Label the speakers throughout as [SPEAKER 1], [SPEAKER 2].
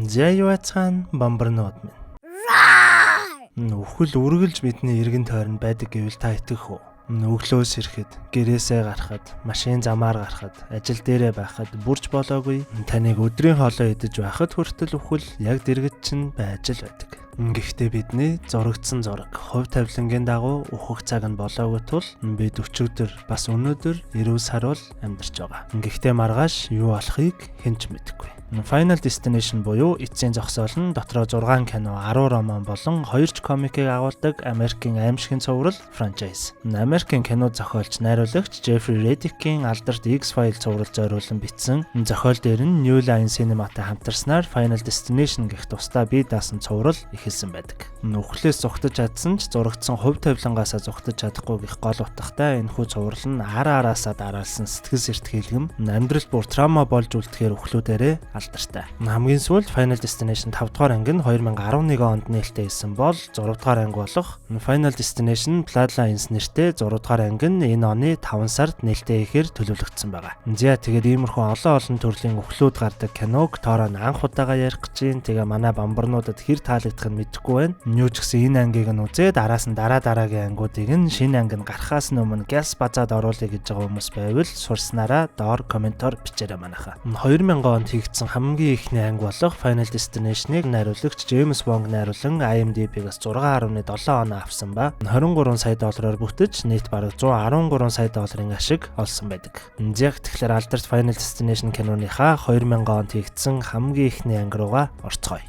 [SPEAKER 1] За юу яцхан бамбарнууд минь. Үхэл үргэлж бидний эргэн тойронд байдаг гэвэл та итгэх үү? Өглөөс ирэхэд, гэрээсээ гарахад, машин замаар гарахад, ажил дээрээ байхад бүрж болоогүй таныг өдрийн хоолой идэж байхад хүртэл үхэл яг дэргэд чинь байж л байдаг. Гэхдээ бидний зурагдсан зураг, хувь тавилангийн дагуу үхэх цаг нь болоогүй тул бид өчигдөр бас өнөөдөр эрүү сарвал амьдарч байгаа. Гэхдээ маргааш юу болохыг хэн ч мэдэхгүй. Final Destination буюу эцсийн зогсоол нь дотроо 6 кино, 10 роман болон 2 комикийг агуулдаг Америкийн аимшигын цуврал франчайз. Америкийн кино зохиолч, найруулагч Jeffrey Reddick-ийн алдарт X-Files цуврал зориулан бичсэн зохиол дээр нь New Line Cinema-тай хамтарснаар Final Destination гэх тусдаа бие даасан цуврал эхэлсэн байдаг. Үхлээс зугтаж чадсан ч зурагдсан хувь тавилангаасаа зугтаж чадахгүй гэх гол утгатай энэхүү цуврал нь араасаа дараалсан сэтгэл сэртхийлгэм амьдралд бүр траума болж үлдэхээр үхлүүдээрээ алдартай. Хамгийн сүүлд Final Destination 5 дугаар анги нь 2011 онд нээлттэй хийсэн бол 6 дугаар анги болох Final Destination Bloodlines нэртэй 6 дугаар анги нь энэ оны 5 сард нээлттэй хийхээр төлөвлөгдсөн байгаа. За тэгээд иймэрхүү олон төрлийн үхлүүд гардаг киног Тороо анх удаага ярих гэж байна. Тэгээ манай бамбарнуудад хэр таалагдах нь мэдэхгүй байна. Юу ч гэсэн энэ ангийг нь үзээд араас нь дараагийн ангиудыг нь шинэ анги нь гарахаас өмнө гяс базаад оруулъя гэж байгаа хүмүүс байвал сурснараа доор комментоор бичээрэй манайхаа. 2000 онд хийгдсэн хамгийн ихний анги болох Final Destination-ыг найруулагч James Wong найруулан IMDb-гээс 6.7 оноо авсан ба 23 сая доллараар бүтэж нийт бараг 113 сая долларын ашиг олсон байдаг. Яг тэгэхээр алдарт Final Destination киноныхаа 2000 онд хийгдсэн хамгийн ихний анги руугаа орцгоё.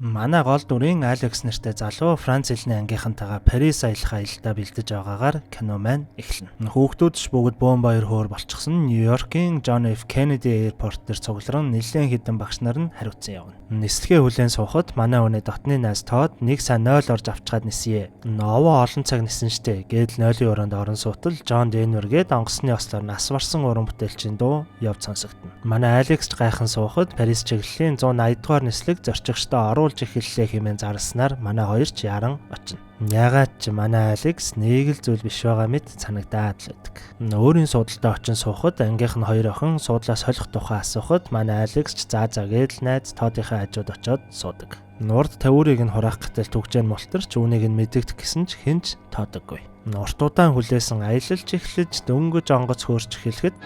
[SPEAKER 1] Манай гол дүрийн Алекс нэртэй залуу Франц хэлний ангийнхантайгаа Парис аялах аялдаа бэлдэж байгаагаар кино маань эхэлнэ. Хүүхдүүд ч бүгд бөөн баяр хөөр болчихсон Нью-Йоркийн John F. Kennedy Airport дээр цугларн нэлээд хэдэн багш нар нь хариуцсан явна. Нислэгээ хүлээн суухад манай өнөө дотны найз Тод нэг сайн 0 орж авчгаад нисье. Новоо олон цаг нисэн штэ. Гээд 0-ийн өрөөнд орон суутал John Denver гээд онгоцны ослоор нас барсан уран бүтээлчийн дуу явж сонсогдно. Манай Алекс ч гайхан суухад Парис чиглэлийн 180 дугаар нислэг зорчигчдоо оруулж эхэллээ хэмээн зарснаар манай хоёр ч яран очино. Ягаад ч манай Алекс нэг л зүйл биш байгаа мэт санагдаад л байдаг. Өөрийн суудалтаа очин суухад ангийнх нь хоёр охин суудлаа солих тухай асуухад манай Алекс ч заа гээд л найз Тодынхаа хажууд очиод суудаг. Урд тавиурыг нь хураах гэтэл түгжээн мултарч үүнийг нь мэдэгдэх гэсэн ч хинч тоодоггүй. Урт удаан хүлээсэн аялалч эхлэж дөнгөж онгоц хөөрч эхлэхэд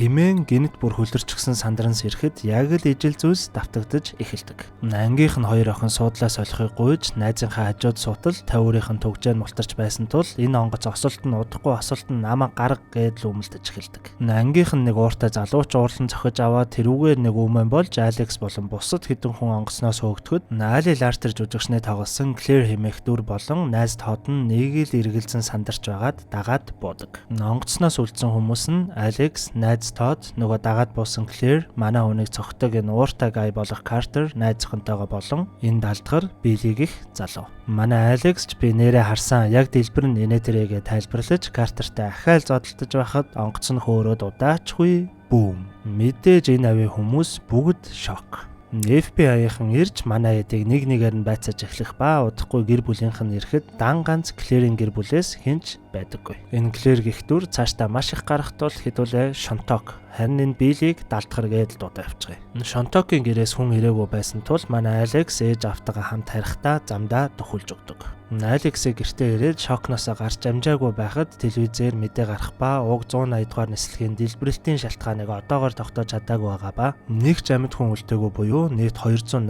[SPEAKER 1] химэн гинт бүр хөлөрчихсөн сандран сэрэхэд яг л ижил зүйлс давтагдаж эхэлдэг. Ангийнх нь хоёр охин суудлаа солихыг гуйж найзынхаа хажууд суутал тавиурынх нь түгжээн мултарч байсан тул энэ онгоц осолт нь удахгүй осолт нь намаа гарга гээд л өмөлдөж эхэлдэг. Ангийнх нь нэг ууртай залууч уурлан зохиж аваад тэрүүгээр нэг өмнө болж Алекс болон бусад хэдэн хүн онгоцноос хөөгдөхөд Али Лартер жүжигчнээ тоглосон Claire хэмээх дүр болон найз Тод нь нэг л эргэлзэн сандарч байгаад дагаад буудаг. Онгоцноос үлдсэн хүмүүс нь Алекс, найз Тод, нөгөө дагаад буусан Claire, манай хүнийг цогтөг энэ ууртай гай болох Carter, найз зохинтойгоо болон энэ далдгар Billy гих залуу. Манай Алекс ч би нэрээ харсан яг дэлбэр нь инээтэрэгээ тайлбарлаж Carterтай ахаал зодтолдож байхад онгоц нь хөөрөөд удаачгүй бүүм. Мэдээж энэ авийн хүмүүс бүгд шок. FBI-ийн ирж манай эдийг нэг-нэгээр нь байцааж эхлэх ба удахгүй гэр бүлийнх нь ирэхэд дан ганц Claire-ийн гэр бүлээс хинч байдаггүй. Энэ Claire гих дүр цаашдаа маш их гарах тул хэдүүлээ Шонток, харин энэ Билийг далдгар гээд дуудаа авчихъя. Шонтокийн гэрээс хүн ирээгүй байсан тул манай Алекс ээж автагаа хамт харихдаа замдаа дөхүүлж өгдөг. Алексийг гэртээ ирээд шокноосоо гарч амжаагүй байхад телевизээр мэдээ гарах ба уг 180 дугаар нислэгийн дэлбэрэлтийн шалтгааныг одоогоор тогтоож чадаагүй байгаа ба нэг ч амьд хүн үлдээгүй буюу нийт 287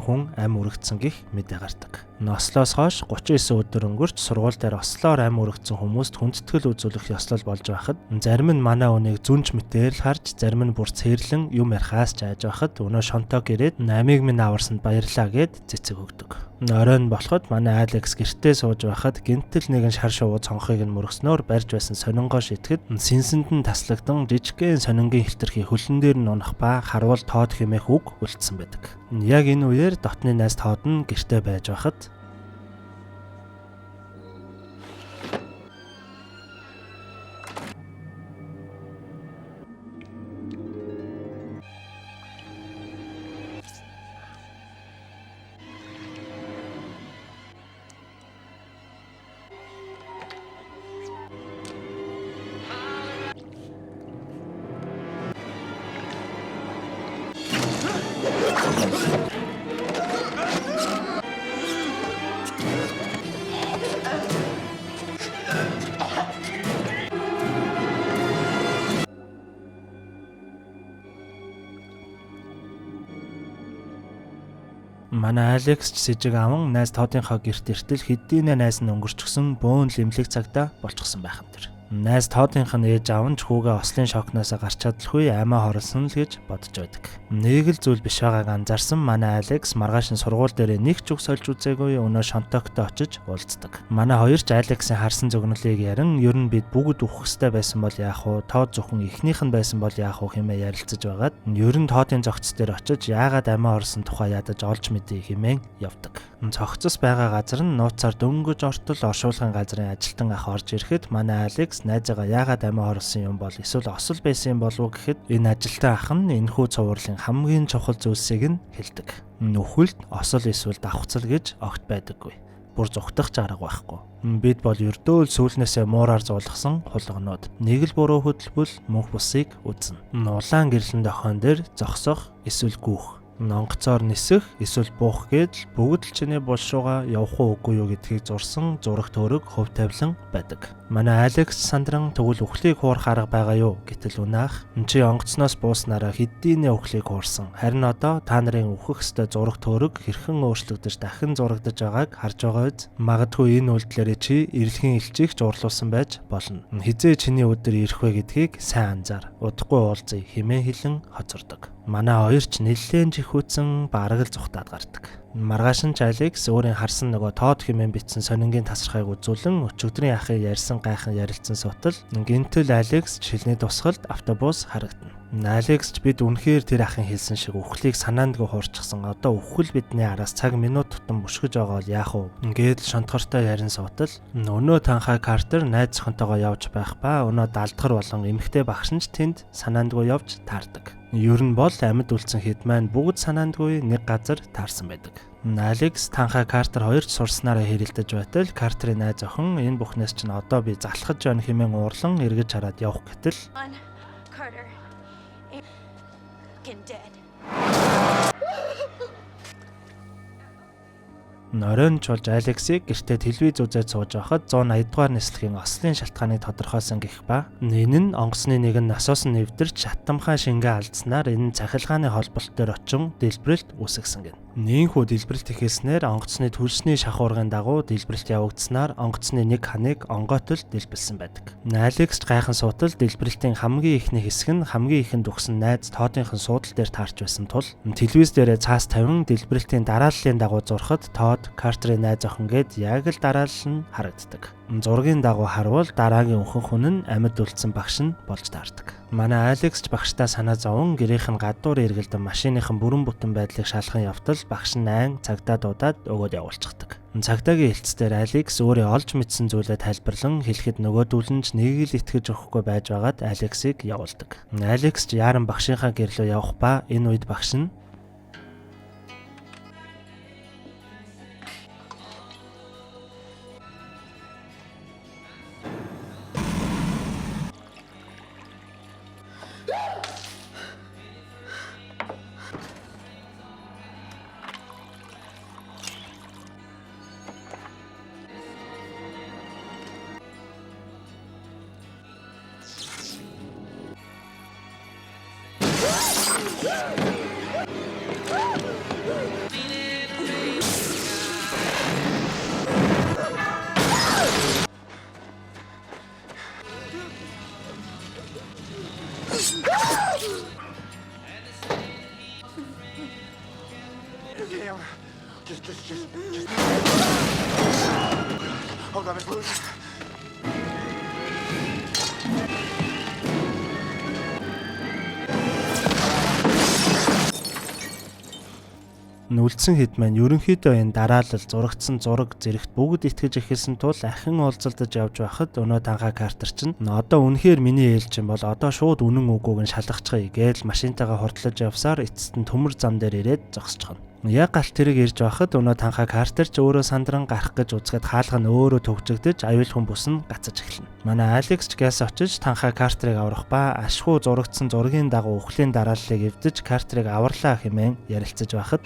[SPEAKER 1] хүн ам үрэгдсэн гэх мэдээ гардаг. Ослоос хойш 39 өдөр өнгөрч сургууль дээр ослоор ам өргөцсөн хүмүүст хүндэтгэл үзүүлэх ёслол болж байхад зарим нь манай үнийг зүнж мэтээр л харж, зарим нь бүр цээрлэн юм ярихаас ч айж байхад өнөө шонтог ирээд намиг минь аварсанд баярлаа гэд цэцэг өгдөг. Оройн болоход манай Алекс гэртээ сууж байхад гинтэл нэгэн шар шувуу цонхыг нь мөргснөөр барьж байсан сонингоо шитгэд сэнсэнд нь таслагдсан жижигхэн сонингийн хилтерхий хөлн дээр нь унах ба харвал Тод хэмээх үг үлдсэн байдаг. Яг энэ үеэр дотны найз Тод нь гэртээ байж байхад манай Алекс ч сэжиг аван найз Тодынхаа гэрт иртэл хэдийнэ найз нь өнгөрчихсөн бөөн лимлэг цагтаа болчихсон байх юм тэр. Найз Тодынх нь ээж аав нь хүүгээ ослын шокноос гарч чадалгүй аймаа хорлсон л гэж бодож байдаг. Нэг л зүйл биш байгааг анзаарсан манай Алекс маргааш нь сургууль дээр нэг ч үг сольж үзээгүй өнөө шонтогтой очиж уулздаг. Манай хоёр ч Алексийн харсан зөгнөлийг ярин ер нь бид бүгд үхэх ёстой байсан бол яах вэ? Тод зөвхөн эхнийх нь байсан бол яах вэ хэмээн ярилцаж байгаад ер нь Тодын зогц дээр очиж яагаад аймаа хорлсон тухай ядаж олж мэдээ хэмээн явдаг. Цогцос байгаа газар нь нууцаар дөнгөж ортол оршуулгын газрын ажилтан ах орж ирэхэд манай Алекс найзаагаа яагаад амиа хорлсон юм бол эсвэл осол байсан юм болов уу гэхэд энэ ажилтан ах нь энэхүү цувралын хамгийн чухал зүйлсийг нь хэлдэг. Нүхэлд осол эсвэл давхцал гэж огт байдаггүй. Бүр зүхтах ч арга байхгүй. Бид бол ердөө л сүүлнээсээ муураар зуулгасан хулганууд. Нэг л буруу хөдөлбөл мөнх бусыг үзнэ. Улаан гэрлэн дохион дээр зогсох эсвэл гүүх. Онгоцоор нисэх эсвэл буух гэдэл бүгд л чиний булшууга явах уу үгүй юу гэдгийг зурсан зураг төрөг хөв тавилан байдаг. Манай Алекс сандран тэгвэл үхлийг хуурах арга байгаа юу гэтэл унаах. Чи онгоцноос бууснараа хэдийнэ үхлийг хуурсан. Харин одоо та нарын үхэх ёстой зураг төрөг хэрхэн өөрчлөгдөж дахин зурагдаж байгааг харж байгаа биз? Магадгүй энэ үйлдэлээрээ чи эрэлхийн элчийг ч уурлуулсан байж болно. Хизээ чиний өдөр ирэх вэ гэдгийг сайн анзаар. Удахгүй уулзъя хэмээн хэлэн хоцордог. Манай хоёр ч нэлээд жихүүцэн бараг л зүхтаад гардаг. Маргааш нь Алекс өөрийн харсан нөгөө Тод хэмээн бичсэн сонингийн тасархайг үзүүлэн өчигдрийн ахын ярьсан гайхан ярилцсан сутал гинтэл Алекс шилний тусгалд автобус харагдана. Алекс ч бид үнэхээр тэр ахын хэлсэн шиг үхлийг санаандгүй хуурчихсан. Одоо үхэл бидний араас цаг минут тутам бүшгэж байгаа бол яах вэ? Ингээд л шонтгортой ярин сутал өнөө танхаа Картер найз зохинтойгоо явж байх ба өнөө далдгар болон эмэгтэй багш нь ч тэнд санаандгүй явж таардаг. Ер нь бол амьд үлдсэн хэд маань бүгд санаандгүй нэг газар таарсан байдаг. Алекс танхаа Картер хоёрч сурснараа хэрэлдэж байтал Картерийн найз охин энэ бүхнээс чинь одоо би залхаж байна хэмээн уурлан эргэж хараад явах гэтэл Норон чулж Алексийг гэртээ телевиз үзээд сууж байхад 180 дугаар нислэгийн ослын шалтгааныг тодорхойлсон гэх ба энэ нь онгоцны нэг нь насоос нь нэвдэрч шатамхай шингээ алдснаар энэ цахилгааны холболтоор очин дэлбэрэлт үүсгэсэн гэнэ. Нийнхүү дэлбэрэлт ихэлснээр онгоцны төлсний шахуургын дагуу дэлбэрэлт явагдсанаар онгоцны нэг ханыг онгойтол дэлбэлсэн байдаг. Алекс гайхан суутал дэлбэрэлтийн хамгийн ихний хэсэг нь хамгийн ихэнд өгсөн найз Тодынхын суудал дээр таарч байсан тул телевиз дээрээ цаас тавин дэлбэрэлтийн дарааллын дагуу зурхад Тод Картерийн найз охин гээд яг л дараалал нь харагддаг. Зургийн дагуу харвал дараагийн өнхөн хүн нь амьд үлдсэн багш нь болж таардаг. Манай Алекс ч багштай санаа зовон гэрийнх нь гадуур эргэлдэн машиныхан бүрэн бүтэн байдлыг шалхан явтал багш нь айн цагдаа дуудаад өгөөд явуулчихдаг. Цагдаагийн хэлцээр Алекс өөрөө олж мэдсэн зүйлээ тайлбарлан хэлэхэд нөгөөдүүл нь ч нэг л итгэж өгөхгүй байж байгаад Алексийг явуулдаг. Алекс ч яаран багшийнхаа гэрлөө явах ба энэ үед багш нь Үлдсэн хэд маань ерөнхийдөө энэ дараалал зурагдсан зураг зэрэгт бүгд итгэж эхэлсэн тул ахин уулзалдаж явж байхад өнөө танхаа Картер чинь одоо үнэхээр миний ээлжин бол одоо шууд үнэн үгүйг нь шалгацгаая гээл машинтайгаа хурдлаж явсаар эцэст нь төмөр зам дээр ирээд зогсчихно. Яг галт тэрэг ирж байхад өнөө танхаа Картер ч өөрөө сандран гарах гэж үзэхэд хаалга нь өөрөө төгжигдэж аюулгүй бүс нь гацаж эхэлнэ. Манай Алекс ч гээс очиж танхаа Картерыг аврах ба ашгүй зурагдсан зургийн дагуу үхлийн дарааллыг эвдэж Картерыг аварлаа хэмээн ярилцаж байхад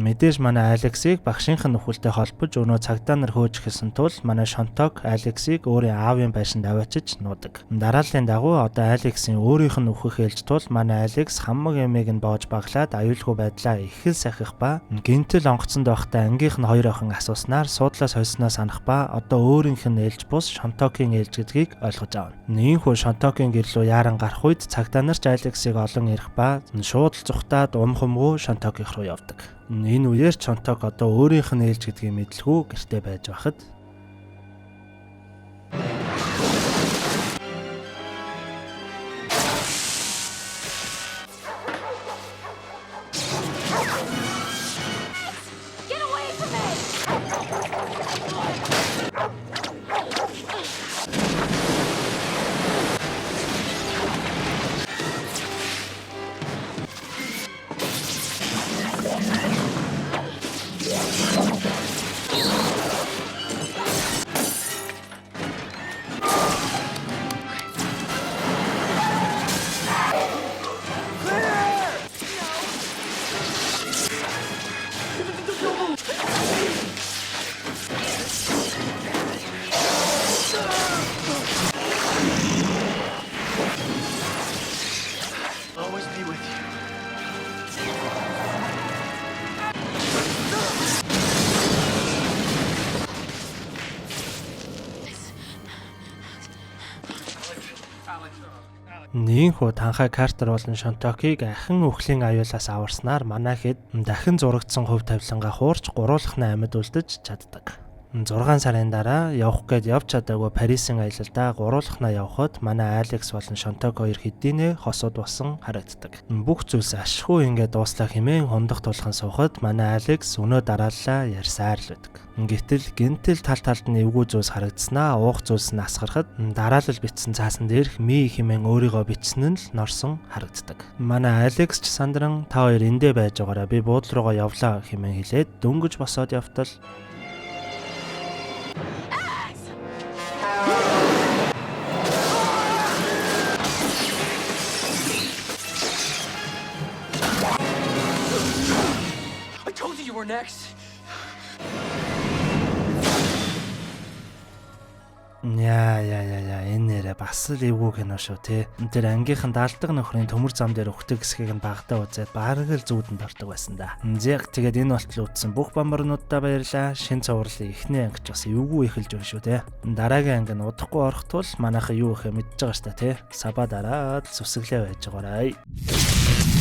[SPEAKER 1] мэдээж манай Алексийг багшийнхан нөхөлтэй холбож өнөө цагдаа нар хөөж эхэлсэн тул манай Шонток Алексийг өөрийн аавын байшинд аваачиж нуудаг. Дарааллын дагуу одоо Алексийн өөрийнх нь үхэх ээлж тул манай Алекс хамаг эмээг нь боож баглаад аюулгүй байдлаа их л сахих ба гинтэл онгоцонд байхдаа ангийнх нь хоёр охин асууснаар суудлаас хойсноо санах ба одоо өөрийнх нь ээлж бус Шонтокийн ээлж гэдгийг ойлгож авна. Нийнхүү Шонтокийн гэрлүү яаран гарах үед цагдаа нар ч Алексийг олон ирэх ба шууд л зүхтаад умхамгүй Шонтокийн руу явдаг. Энэ үеэр Шонток одоо өөрийнх нь ээлж гэдгийг мэдлгүй гэртээ байж байхад Нийнхүү танхаа Картер болон Шонтокийг ахин үхлийн аюулаас аварснаар манай хэд дахин зурагдсан хувь тавилангаа хуурч гуруулахны амьд үлдэж чаддаг. 6 сарын дараа явах гээд явж чадаагүй Парисын аялалдаа гуруулахнаа явхад манай Алекс болон Шонток хоёр хэдийнэ хосууд болсон харагддаг. Бүх зүйлс ашгүй ингээд дууслаа хэмээн хондох тулхан суухад манай Алекс өнөө дарааллаа ярьсаар л байдаг. Гэтэл гинтэл тал талд нь эвгүй зүйлс харагдснаа уух зүйлс нь асгарахад дараалал бичсэн цаасан дээрх ми хэмээн өөрийгөө бичсэн нь л норсон харагддаг. Манай Алекс ч сандран та хоёр эндээ байж байгаараа би буудлын руугаа явлаа хэмээн хэлээд дөнгөж босоод явтал
[SPEAKER 2] Next.
[SPEAKER 1] Яа энэ нэрэ бас л эвгүй кино шүү те. Тэр ангийнхан даалдаг нөхрийн төмөр зам дээр өгдөг хэсгийг нь багтаа үзээд бараг л зүүдэнд ордог байсан да. Зэг тэгээд энэ болтол үтсэн бүх бомборнуудаа баярлаа. Шин цувралын эхний ангич бас эвгүй эхэлж байна шүү те. Дараагийн анги нь удахгүй орох тул манайхан юу ихэ мэдж байгаа ш та те. Сабаа дараад сүсгэлээ байж байгаарай.